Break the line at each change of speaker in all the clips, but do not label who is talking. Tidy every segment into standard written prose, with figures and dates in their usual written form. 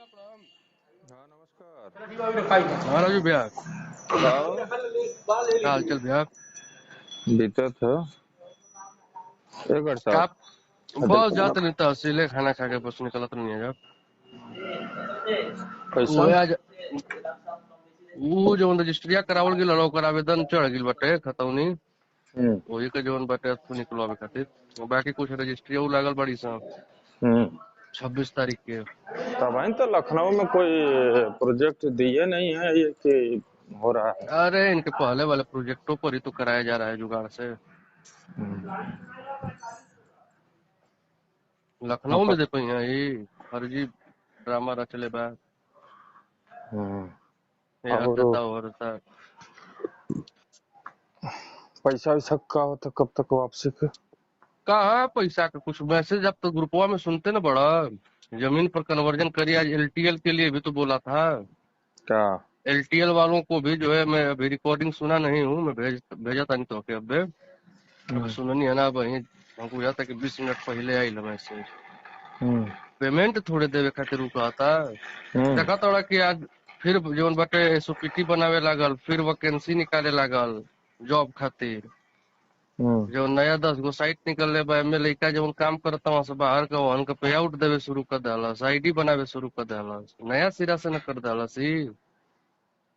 हाँ नमस्कार।
हाँ राजू भैया।
बताओ।
क्या हाल चाल भैया?
बीतत हो एक बार
क्या?
साहब।
बस जाते नहीं तहसीले खाना खा के बस निकलत नहीं है जब।
पैसा
वो आज वो जो रजिस्ट्रिया करावल गेल ओकर आवेदन चढ़ गेल बाटे खतौनी।
हम्म
वही के जवन बाटे अथु निकलवावे खातिर। बाकी कुछ रजिस्ट्रिया उ लागल बड़ी सा
हम्म
26 तारीख के।
तब आई तो लखनऊ में कोई प्रोजेक्ट दिए नहीं है ये कि हो रहा है।
अरे इनके पहले वाले प्रोजेक्टों पर ही तो कराया जा रहा है जुगाड़ से।
हाँ
लखनऊ में
पर
दे पाई ये फर्जी ड्रामा रचले बा।
हम्म,
यहाँ
और
देता और देता।
पैसा वैसा का होता कब तक वापसी के।
कहाँ पैसा का कुछ मैसेज अब तो ग्रुपवा में सुनते ना बड़ा। जमीन पर कन्वर्जन करिए, आज एलटीएल के लिए भी तो बोला था।
क्या।
एलटीएल वालों को भी जो है, मैं अभी रिकॉर्डिंग सुना नहीं हूँ, मैं भेजा था नहीं तो के अबे
हम्म
सुननी है ना वही। हमको याद था कि 20 मिनट पहले आई मैसेज।
हम्म
पेमेंट थोड़े देवे खातिर उ कहता।
हम्म
देखा तोड़ा कि आज फिर जोन बाटे एसओपीटी बनावे लागल, फिर वैकेंसी निकाले लागल जॉब खातिर।
हम्म
जो नया 10 गो साइट निकलले बा, एमे लइका जवन काम करता वहां से बाहर का वहन का पे आउट देवे शुरू कर देहलस, आईडी बनावे शुरू कर देहलस, नया सिरा से न कर देहलस ही।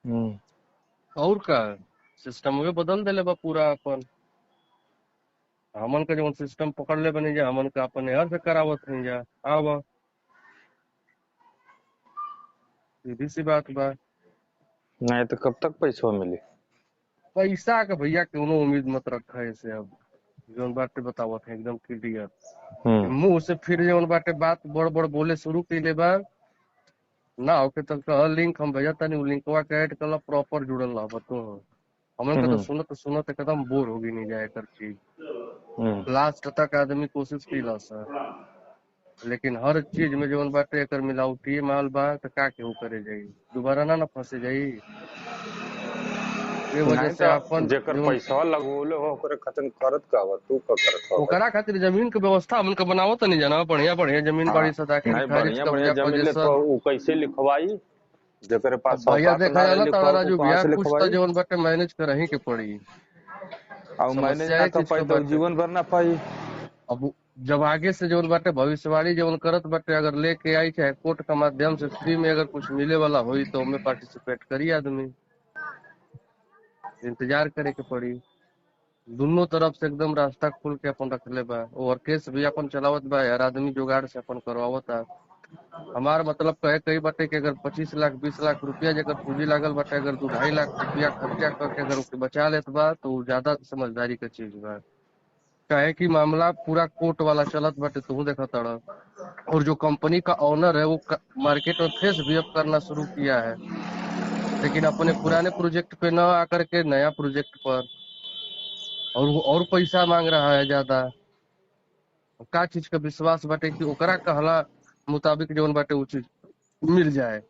हम्म
और का सिस्टम वे बदल देले बा पूरा अपन। हमन का जवन सिस्टम पकड़ ले बनी जा, हमन का अपन हर से करावत नहीं जा। आवा सीधी सी बात बा।
नहीं तो कब तक पैसा मिली।
पैसा का भैया क्यों उम्मीद मत रखा है इसे अब। जवन बाटे बतावत है एकदम क्लियर।
हम्म
मुंह से फिर जवन बाटे बात बड़ बड़ बोले शुरू कइले बा। ना होके तक कह लिंक हम भेजा तानी, उ लिंकवा के ऐड कर प्रॉपर जुड़ल रह बतो। हमन का तो
हम्म
सुनत सुनत एकदम बोर होगी नहीं जाए कर चीज।
हम्म
लास्ट तक आदमी कोशिश कइला सा, लेकिन हर चीज में जवन बाटे एकर मिलावटी माल बा त का केहू करे जाई, दोबारा ना फंसे जाई। ए वजह
नहीं
से
तो
अपन
जेकर
जवन
पैसा लगोले हो ओकरे खतन करत का बा तू का करत हो भाई।
ओकरा खातिर जमीन के व्यवस्था हमन का बनावत नहीं जाना, बढ़िया बढ़िया जमीन
हाँ
बाड़ी सदाखिल
नहीं
खारिज
बढ़िया बढ़िया
कब्जा
जमीन ले तो
पोजेशन।
वो कैसे लिखवाई। जेकरे
अब
पास
भैया
औकात
देखा
ना रहे
जाला तारा
लिखवाओ तो
राजू
कहाँ
भैया,
से
कुछ तो
लिखवाई।
जवन बाटे मैनेज कर ही के पड़ी।
और मैनेज
समस्या
ना
ये
कर
चीज
पाई
का
तो
बाटे।
जीवन भर ना पाई।
अब जब आगे से जवन बाटे भविष्यवाणी जवन करत बाटे, अगर लेके आई चाहे कोर्ट का माध्यम से फ्री में अगर कुछ मिले वाला हुई तो उनमें पार्टिसिपेट करी आदमी। इंतजार करे के पड़ी। दोनों तरफ से एकदम रास्ता खोल के अपन रखले बा, और केस भी अपन चलावत बा, हर आदमी जुगाड़ से अपन करवावता। हमार मतलब कहे कई बाटे कि अगर 25 लाख 20 लाख रुपया जगह पूंजी लागल बाटे, अगर 2-2.5 लाख रुपया खर्चा करके अगर उसके बचा लेत बा तो उ ज्यादा समझदारी का चीज बा। काहे कि मामला पूरा कोर्ट वाला चलत बाटे, तू देखा तड़ा। और जो कंपनी का ओनर है वो मार्केट में फेस भी अब करना शुरू किया है, लेकिन अपने पुराने प्रोजेक्ट पे न आकर के नया प्रोजेक्ट पर। और वो और पैसा मांग रहा है ज्यादा। का चीज का विश्वास बाटे कि ओकरा कहला मुताबिक जौन बाटे वो चीज मिल जाए।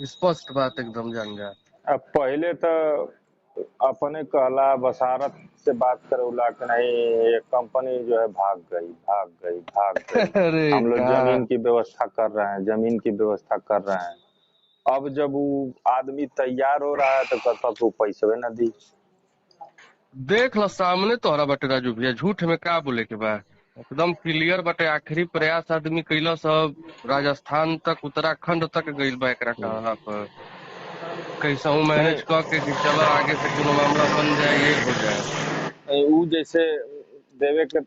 स्पष्ट बात एकदम जान जा।
अब पहले तो अपने कहला बसारत से बात करौला कि नहीं ये कंपनी जो है भाग गई भाग गई भाग गई।
अरे
हम लोग
का
जमीन की व्यवस्था कर रहे हैं जमीन की व्यवस्था कर रहे हैं। अब जब वो आदमी तैयार हो रहा है तो कहता तू पैसे न दी।
देख लो सामने तोहरा बाटे राजू भैया, झूठ में का बोले के बा। एकदम क्लियर बाटे, आखिरी प्रयास आदमी कैला सब। राजस्थान तक उत्तराखंड तक गइल बा एकरा कहला पर। कैसा
नहीं
मैनेज क के कि चलो आगे से कोनो मामला बन जाए, ये हो जाए।
वो जैसे देवे के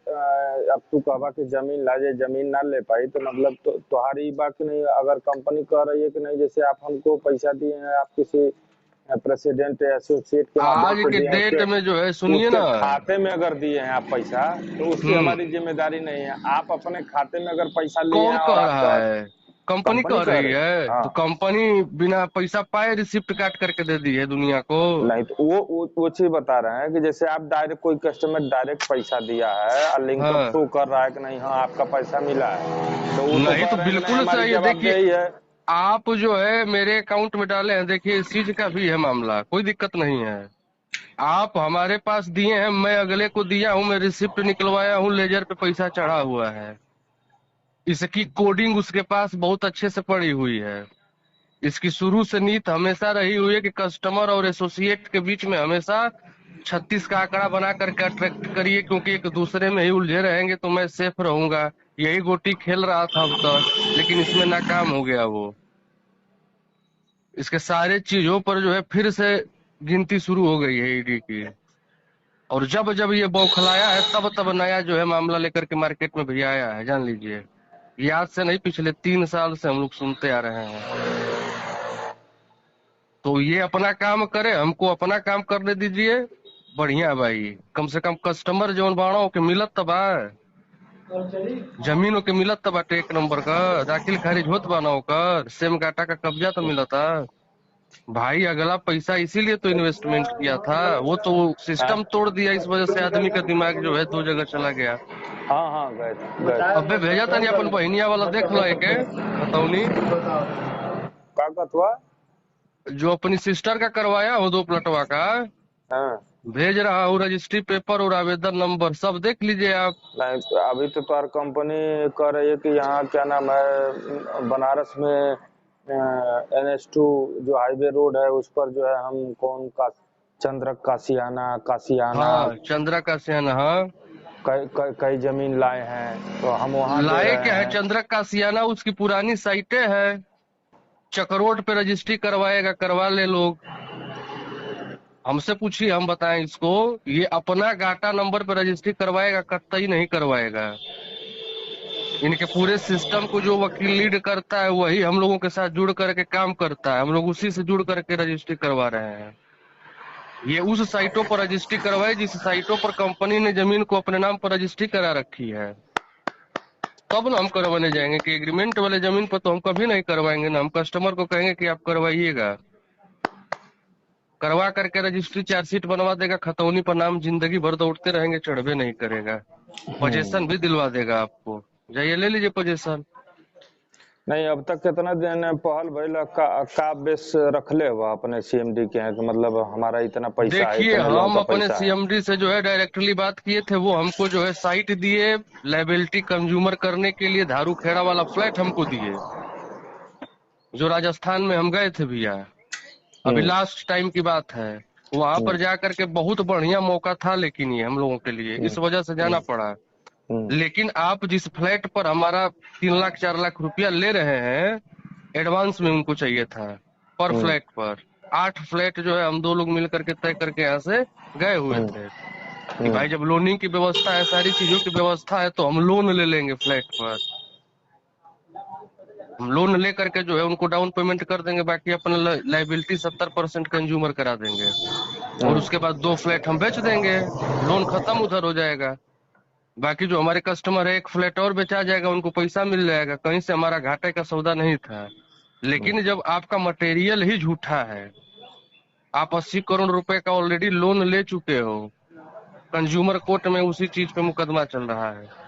अब तू कहबा कि जमीन ला जाए जमीन ना ले पाई तो मतलब तो तुम्हारी बात कि नहीं अगर कंपनी कह रही है कि नहीं जैसे आप हमको पैसा दिए हैं आप किसी प्रेसिडेंट एसोसिएट के माध्यम
आज
से
के
दिए हैं
डेट में जो है सुनिए
उसके
ना।
खाते में अगर दिए हैं आप पैसा तो उसकी
हम्म।
हमारी जिम्मेदारी नहीं है। आप अपने खाते में अगर पैसा लिए
कौन
हैं और
कह
आपके
रहा
पास
है? कंपनी
कंपनी
कह
कह
रही
रही
है
हाँ।
तो कंपनी बिना पैसा पाए रिसिप्ट काट करके दे दी है दुनिया को।
नहीं तो वो चीज बता रहे हैं कि जैसे आप डायरेक्ट कोई कस्टमर डायरेक्ट पैसा दिया है और लिंक अप
हाँ।
शो कर रहा है कि नहीं हाँ आपका पैसा मिला है तो वो तो
नहीं
कह
तो
रहे हैं कि नहीं
बिल्कुल
हमारी
सही है, देखिए
जवाबदेही है।
आप जो है मेरे अकाउंट में डाले हैं, देखिए इस चीज का भी है मामला, कोई दिक्कत नहीं है। आप हमारे पास दिए हैं, मैं अगले को दिया हूँ, मैं रिसिप्ट निकलवाया हूँ, लेजर पे पैसा चढ़ा हुआ है। इसकी कोडिंग उसके पास बहुत अच्छे से पड़ी हुई है। इसकी शुरू से नीति हमेशा रही हुई है कि कस्टमर और एसोसिएट के बीच में हमेशा 36 का आंकड़ा बना करके अट्रैक्ट करिए, क्योंकि एक दूसरे में ही उलझे रहेंगे तो मैं सेफ रहूंगा। यही गोटी खेल रहा था अब तक, लेकिन इसमें नाकाम हो गया वो। इसके सारे चीजों पर जो है फिर से गिनती शुरू हो गई है ईडी की। और जब जब ये बौखलाया है तब तब नया जो है मामला लेकर के मार्केट में भी आया है, जान लीजिए। ये आज से नहीं, पिछले 3 साल से हम लोग सुनते आ रहे हैं। तो ये अपना काम करे, हमको अपना काम करने दीजिए। बढ़िया भाई, कम से कम कस्टमर जौन बाड़ो के मिलत तब जमीनों के मिलत तब बाटे एक नंबर का दाखिल खारिज होत बाना ओकर सेम गाटा का कब्जा तो मिलता। भाई अगला पैसा इसीलिए तो इन्वेस्टमेंट किया था, वो तो
हाँ
सिस्टम तोड़ दिया, इस वजह से आदमी का दिमाग जो है 2 जगह चला गया।
हाँ हाँ, गए थे गए थे।
अबे भेजा था नहीं अपन बहनिया वाला, देख लो एक खतौनी
का हुआ?
जो अपनी सिस्टर का करवाया हो 2 प्लटवा का,
हाँ,
भेज रहा हूँ रजिस्ट्री पेपर और आवेदन नंबर सब देख लीजिए आप।
नहीं तो अभी तो तुम्हारी कंपनी कह रही है कि यहाँ क्या नाम है, बनारस में NH2 जो हाईवे रोड है उस पर जो है हम कौन का चंद्रक कासियाना कासियाना
हाँ, चंद्रा का सेन, हाँ।
कई जमीन लाए हैं तो हम वहाँ दे
लाए
रहे
क्या है,
हैं।
चंद्रा का सियाना उसकी पुरानी साइटें है। चक्रोड पे रजिस्ट्री करवाएगा, करवा ले लोग। हमसे पूछिए, हम बताएं इसको। ये अपना गाटा नंबर पे रजिस्ट्री करवाएगा, कतई नहीं करवाएगा। इनके पूरे सिस्टम को जो वकील लीड करता है वही हम लोगों के साथ जुड़ करके काम करता है, हम लोग उसी से जुड़ करके रजिस्ट्री करवा रहे हैं। ये उस साइटों पर रजिस्ट्री करवाए जिस साइटों पर कंपनी ने जमीन को अपने नाम पर रजिस्ट्री करा रखी है। तब ना हम करवाने जाएंगे, कि एग्रीमेंट वाले जमीन पर तो हम कभी नहीं करवाएंगे ना। हम कस्टमर को कहेंगे कि आप करवाइएगा, करवा करके रजिस्ट्री चार्जशीट बनवा देगा, खतौनी पर नाम जिंदगी भर दौड़ते रहेंगे, चढ़वे नहीं करेगा। पोजेशन भी दिलवा देगा आपको, जाइए ले लीजिए पोजेशन।
नहीं, अब तक कितना दिन पहल भइल का बेस रखले हुआ अपने CMD के हैं कि मतलब हमारा इतना पैसा है,
देखिए,
इतने लोन
हम
का
अपने
पैसा है।
सीएमडी से जो है डायरेक्टली बात किए थे, वो हमको जो है साइट दिए, लाइबिलिटी कंज्यूमर करने के लिए धारू खेड़ा वाला फ्लैट हमको दिए, जो राजस्थान में हम गए थे भैया। अभी
हम्म
लास्ट टाइम की बात है। वहां
हम्म
पर जाकर के बहुत बढ़िया मौका था, लेकिन ये हम लोगों के लिए
हम्म
इस वजह से जाना
हम्म
पड़ा।
हम्म
लेकिन आप जिस फ्लैट पर हमारा 3 लाख 4 लाख रुपया ले रहे हैं, एडवांस में उनको चाहिए था पर
हम्म
फ्लैट पर। 8 फ्लैट जो है हम 2 लोग मिल करके तय करके यहाँ से गए हुए
हम्म
थे, कि
हम्म
भाई जब लोनिंग की व्यवस्था है, सारी चीजों की व्यवस्था है, तो हम लोन ले लेंगे फ्लैट पर। हम लोन ले करके जो है उनको डाउन पेमेंट कर देंगे, बाकी अपना लाइबिलिटी 70% कंज्यूमर करा देंगे, और उसके बाद 2 फ्लैट हम बेच देंगे, लोन खत्म उधर हो जाएगा। बाकी जो हमारे कस्टमर है, 1 फ्लैट और बेचा जाएगा, उनको पैसा मिल जाएगा, कहीं से हमारा घाटे का सौदा नहीं था। लेकिन जब आपका मटेरियल ही झूठा है, आप 80 करोड़ रुपए का ऑलरेडी लोन ले चुके हो, कंज्यूमर कोर्ट में उसी चीज पे मुकदमा चल रहा है,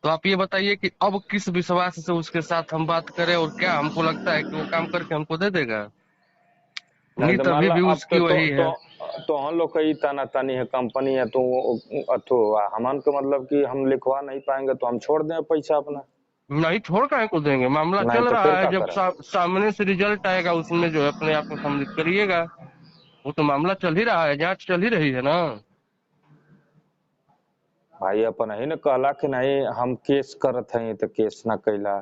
तो आप ये बताइए कि अब किस विश्वास से उसके साथ हम बात करें, और क्या हमको लगता है कि वो काम करके हमको दे देगा?
नहीं तो
नीति
मान
अभी
लो
भी
अब
उसकी वही है।
तो हम लोग का ही ताना तानी है कंपनी है तो अथो हमन का मतलब कि हम लिखवा नहीं पाएंगे तो हम छोड़ दें पैसा अपना।
नहीं, छोड़ काहे को देंगे, मामला
नहीं
चल
तो फिर
रहा है।
क्या
जब
करें?
सामने से रिजल्ट आएगा उसमें जो है अपने आप को सम्मिलित करिएगा। वो तो मामला चल ही रहा है, जांच चल ही रही है ना।
भाई अपन ही ने कहला कि नहीं हम केस करत हैं तो केस ना कैला।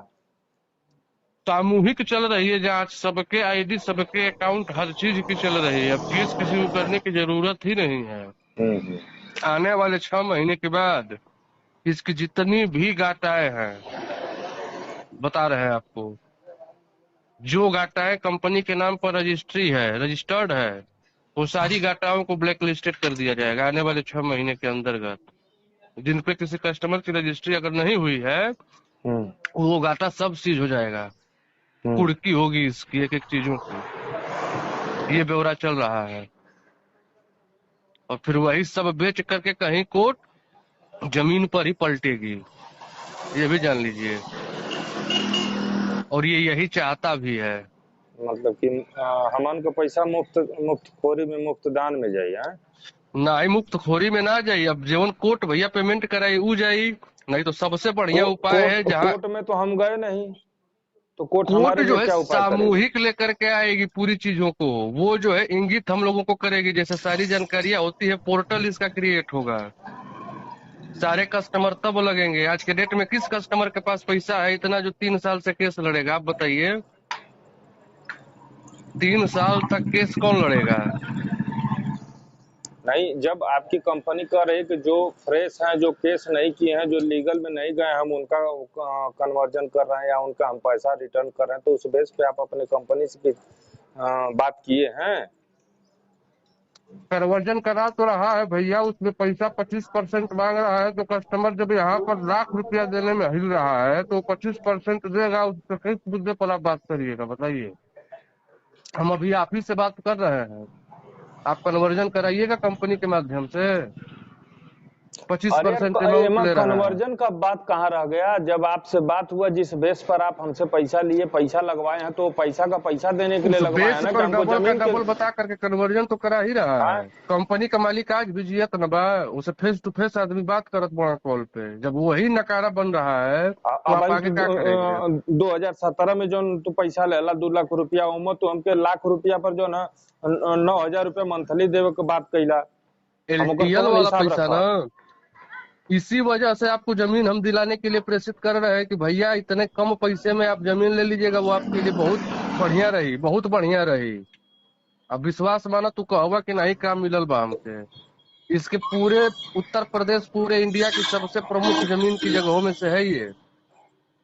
सामूहिक चल रही है जांच, सबके आईडी, सबके अकाउंट, हर चीज की चल रही है। अब केस किसी को करने की जरूरत ही नहीं है।
हम्म
आने वाले 6 महीने के बाद इसकी जितनी भी घाटाएं हैं, बता रहे हैं आपको, जो घाटाएं कंपनी के नाम पर रजिस्ट्री है, रजिस्टर्ड है, वो सारी घाटाओं को ब्लैक लिस्टेड कर दिया जाएगा आने वाले 6 महीने के अंतर्गत। जिन पे किसी कस्टमर की रजिस्ट्री अगर नहीं हुई है,
हम्म
वो घाटा सब सीज हो जाएगा।
हम्म
कुड़की होगी इसकी एक एक चीजों की। ये ब्यौरा चल रहा है, और फिर वही सब बेच करके कहीं कोर्ट जमीन पर ही पलटेगी, ये भी जान लीजिए। और ये यही चाहता भी है।
मतलब कि हमन का पैसा मुफ्त मुफ्त खोरी में मुफ्त दान में जाइए।
ना ही मुफ्त खोरी में ना जाई, अब जीवन कोर्ट भैया पेमेंट कराई ऊ जाई, नहीं तो सबसे बढ़िया उपाय है जहाँ
कोर्ट में तो हम गए नहीं, तो कोर्ट
कोर्ट
हमारे
जो
लिए
है
क्या उपाय करेगी?
सामूहिक लेकर के आएगी पूरी चीजों को, वो जो है इंगित हम लोगों को करेगी, जैसे सारी जानकारियां होती है पोर्टल इसका क्रिएट होगा, सारे कस्टमर तब लगेंगे। आज के डेट में किस कस्टमर के पास पैसा है इतना जो 3 साल से केस लड़ेगा, आप बताइए। 3 साल तक केस कौन लड़ेगा?
नहीं, जब आपकी कंपनी कह रही है कि जो फ्रेश हैं, जो केस नहीं किए हैं, जो लीगल में नहीं गए, हम उनका कन्वर्जन कर रहे हैं या उनका हम पैसा रिटर्न कर रहे हैं, तो उस बेस पे आप अपने कंपनी से बात किए हैं?
कन्वर्जन करा तो रहा है भैया, उसमें पैसा 25% मांग रहा है, तो कस्टमर जब यहाँ पर लाख रुपया देने में हिल रहा है तो 25% देगा, उससे किस मुद्दे पर आप बात करिएगा बताइए। हम अभी आप ही से बात कर रहे हैं, आप कन्वर्जन कराइएगा कंपनी के माध्यम से। पच्चीस
अरे यार,
परसेंट अमाउंट
एमा
ले रहा है।
कन्वर्जन का बात कहाँ रह गया? जब आपसे बात हुआ, जिस बेस पर आप हमसे पैसा लिए, पैसा लगवाए हैं, तो पैसा का पैसा देने के लिए
उस
लगवाए हैं
बेस
ना, कि
पर
हमको
डबल का
जमीन के।
डबल बता करके कन्वर्जन तो करा ही रहा
हाँ,
है। कंपनी का मालिक आज भी जियत न बा, उसे फेस टू फेस आदमी बात करत बड़ा कॉल पे, जब वही नकारा बन रहा है तो
अब
आप
भाई
आगे क्या करेंगे?
2017 में जो तू पैसा लेला 2 लाख रुपया, उमा तो हमके लाख रुपया पर जो ना 9,000 रुपया मंथली देवे के बात कैला। हम ओकर
एलटीएल
कौन
वाला
हिसाब
पैसा ना,
रखा?
इसी वजह से आपको जमीन हम दिलाने के लिए प्रेषित कर रहे हैं कि भैया इतने कम पैसे में आप जमीन ले लीजिएगा, वो आपके लिए बहुत बढ़िया रही, बहुत बढ़िया रही। अब विश्वास माना तू कहवा कि नहीं काम मिलल बा हमके। इसके पूरे उत्तर प्रदेश, पूरे इंडिया की सबसे प्रमुख जमीन की जगहों में से है ये।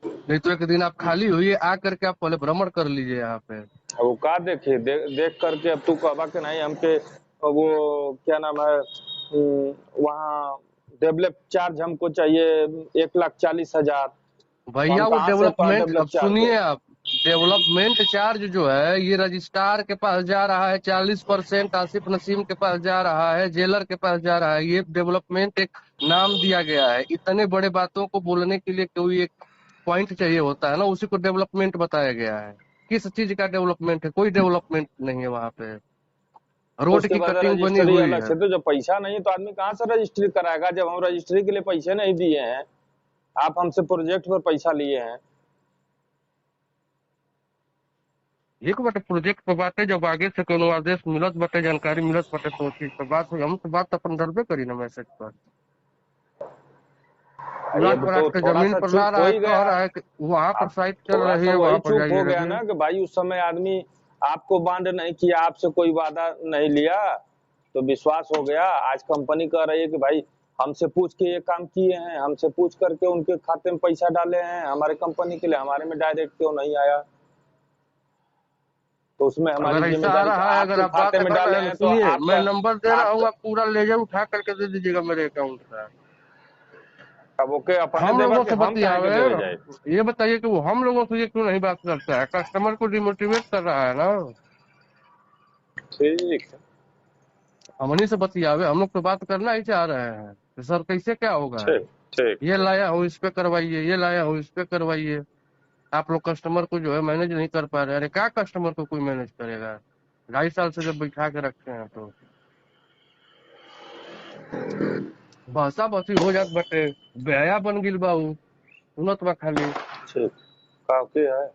नहीं तो एक दिन आप खाली हुई आ करके आप पहले भ्रमण कर लीजिए यहाँ पे।
अब वो का देखे, देख करके अब तू कहबा कि नहीं हमके वो क्या नाम है, वहाँ डेवलप चार्ज हमको चाहिए 1,40,000। तो हम
भैया वो
कहाँ से
डेवलपमेंट,
डेवलप
अब
चार्ज दे?
सुनिए आप, डेवलपमेंट चार्ज जो है ये रजिस्ट्रार के पास जा रहा है 40%, आसिफ नसीम के पास जा रहा है, जेलर के पास जा रहा है। ये डेवलपमेंट एक नाम दिया गया है, इतने बड़े बातों को बोलने के लिए कोई एक पॉइंट चाहिए होता है ना, उसी को डेवलपमेंट बताया गया है। किस चीज का डेवलपमेंट है? कोई डेवलपमेंट नहीं है वहां पे,
तो
रोड
उसके
की
बाद
कटिंग बनी
रजिस्ट्री
हुई
अलग
है।
से, तो जब पैसा नहीं है तो आदमी कहाँ से रजिस्ट्री कराएगा? जब हम रजिस्ट्री के लिए पैसे नहीं दिए हैं, आप हमसे प्रोजेक्ट पर पैसा लिए हैं।
एक बाटे प्रोजेक्ट पे बाटे, जब आगे से कोनो आदेश मिलत बाटे, जानकारी मिलत बाटे तो उस चीज पे बात हुई। हम तो बात अपन डरबे करी ना मैसेज पर।
ये
उलाट पलाट
तो
के
थोड़ा
जमीन
सा
पर ला
चुप हो
रहा है,
ही
कह
गया।
रहा है कि वहां पर
आप
साइट चल
थोड़ा
रही
सा
है,
वही
वहां पर
चुप हो
जाइए
गया
लगे।
ना, कि भाई उस समय आदमी आपको बांड नहीं किया, आपसे कोई वादा नहीं लिया, तो विश्वास हो गया। आज कंपनी कह रही है कि भाई हमसे पूछ के ये काम किए हैं, हमसे पूछ करके उनके खाते में पैसा डाले हैं, हमारे कंपनी के लिए हमारे में डायरेक्ट क्यों नहीं आया? तो उसमें हमारी
अगर ऐसा आ
जिम्मेदारी
रहा है, अगर
आपके
आप बात
खाते में
कर
डाले
रहे हैं तो
हैं तो
सुनिए, मैं
आपका
नंबर दे रहा हूँ,
आपका
आप पूरा लेजर उठा करके दे दीजिएगा मेरे अकाउंट से।
अब ओके अपने
हम
देवा
लोगों
के
से
हम काहे के
बतियावे,
देवे जाए?
ये बताइए कि वो हम लोगों से ये क्यों नहीं बात करता है? कस्टमर को डिमोटिवेट कर रहा है ना।
ठीक है।
हमनी से बतियावे, हम लोग तो बात करना ही चाह रहे हैं कि सर कैसे क्या होगा,
ठीक ठीक
ये
ठीक।
लाया हूँ इस पे करवाइए, ये लाया हूँ इस पे करवाइए। आप लोग कस्टमर को जो है मैनेज नहीं कर पा रहे। अरे क्या कस्टमर को कोई मैनेज करेगा? 2.5 साल से जब बैठा के रखे हैं तो बहसा बसी हो जात बटे, बेहया बन गिल बा उ, सुनत बा खाली।
ठीक। काफी है।